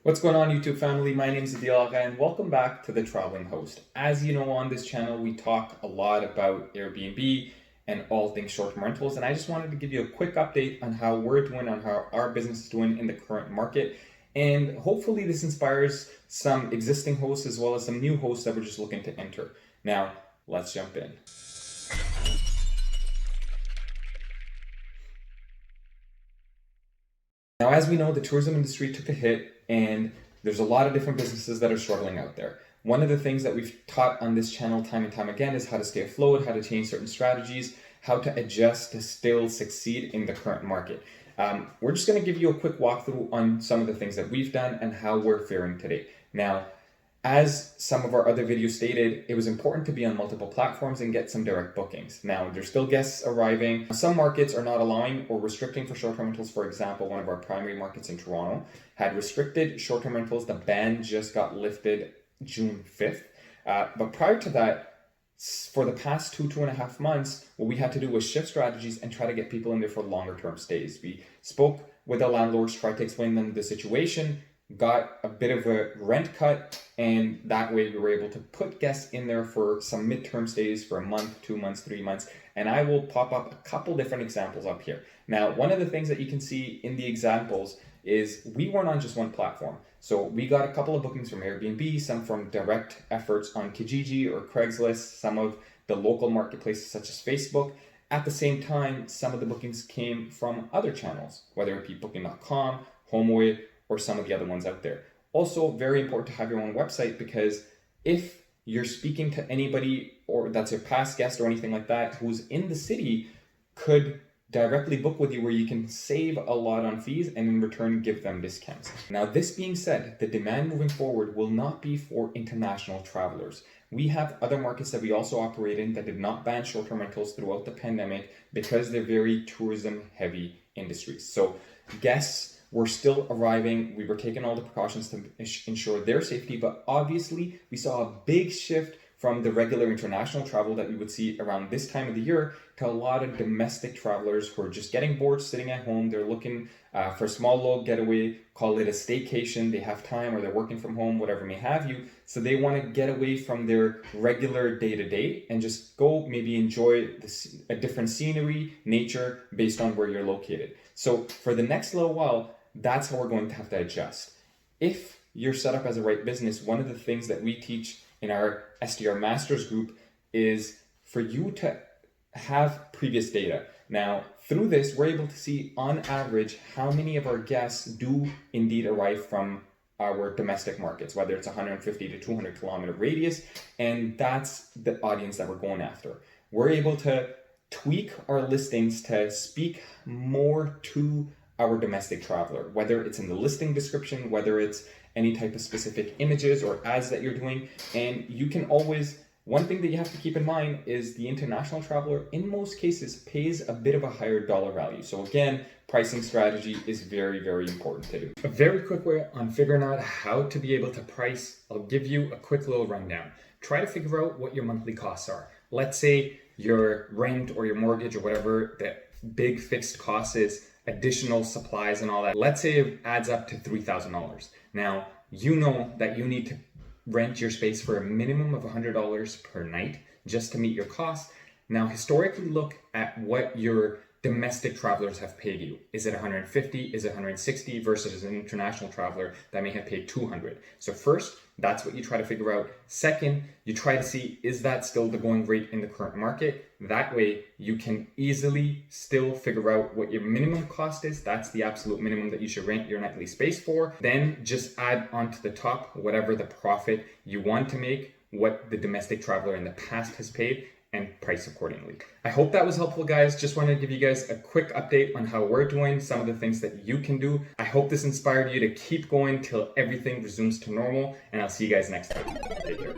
What's going on, YouTube family? My name is Adil and welcome back to The Traveling Host. As you know, on this channel, we talk a lot about Airbnb and all things short-term rentals, and I just wanted to give you a quick update on how we're doing, on how our business is doing in the current market, and hopefully this inspires some existing hosts as well as some new hosts that were just looking to enter. Now, let's jump in. Now, as we know, the tourism industry took a hit and there's a lot of different businesses that are struggling out there. One of the things that we've taught on this channel time and time again is how to stay afloat, how to change certain strategies, how to adjust to still succeed in the current market. We're just going to give you a quick walkthrough on some of the things that we've done and how we're faring today. Now, as some of our other videos stated, it was important to be on multiple platforms and get some direct bookings. Now, there's still guests arriving. Some markets are not allowing or restricting for short-term rentals. For example, one of our primary markets in Toronto had restricted short-term rentals. The ban just got lifted June 5th. But prior to that, for the past 2.5 months, what we had to do was shift strategies and try to get people in there for longer-term stays. We spoke with the landlords, tried to explain them the situation, got a bit of a rent cut, and that way we were able to put guests in there for some midterm stays for a month, 2 months, 3 months, and I will pop up a couple different examples up here. Now, one of the things that you can see in the examples is we weren't on just one platform. So we got a couple of bookings from Airbnb, some from direct efforts on Kijiji or Craigslist, some of the local marketplaces such as Facebook. At the same time, some of the bookings came from other channels, whether it be booking.com, HomeAway, or some of the other ones out there. Also, very important to have your own website, because if you're speaking to anybody or that's a past guest or anything like that who's in the city, could directly book with you where you can save a lot on fees and in return give them discounts. Now, this being said, the demand moving forward will not be for international travelers. We have other markets that we also operate in that did not ban short-term rentals throughout the pandemic because they're very tourism heavy industries. So guests were still arriving. We were taking all the precautions to ensure their safety, but obviously we saw a big shift from the regular international travel that we would see around this time of the year to a lot of domestic travelers who are just getting bored sitting at home. They're looking for a small little getaway, call it a staycation. They have time or they're working from home, whatever may have you. So they want to get away from their regular day-to-day and just go maybe enjoy a different scenery, nature based on where you're located. So for the next little while, that's how we're going to have to adjust. If you're set up as a right business, one of the things that we teach in our SDR Masters group is for you to have previous data. Now, through this, we're able to see on average how many of our guests do indeed arrive from our domestic markets, whether it's 150 to 200 kilometer radius, and that's the audience that we're going after. We're able to tweak our listings to speak more to our domestic traveler, whether it's in the listing description, whether it's any type of specific images or ads that you're doing. And you can always, one thing that you have to keep in mind is the international traveler in most cases pays a bit of a higher dollar value. So again, pricing strategy is very, very important to do. A very quick way on figuring out how to be able to price, I'll give you a quick little rundown. Try to figure out what your monthly costs are. Let's say your rent or your mortgage or whatever the big fixed cost is, additional supplies and all that. Let's say it adds up to $3,000. Now, you know that you need to rent your space for a minimum of $100 per night just to meet your costs. Now, historically, look at what your domestic travelers have paid you. Is it 150? Is it 160 versus an international traveler that may have paid 200? So first, that's what you try to figure out. Second, you try to see, is that still the going rate in the current market? That way you can easily still figure out what your minimum cost is. That's the absolute minimum that you should rent your nightly space for. Then just add onto the top whatever the profit you want to make, what the domestic traveler in the past has paid, and price accordingly. I hope that was helpful, guys. Just wanted to give you guys a quick update on how we're doing, some of the things that you can do. I hope this inspired you to keep going till everything resumes to normal, and I'll see you guys next time. Take care.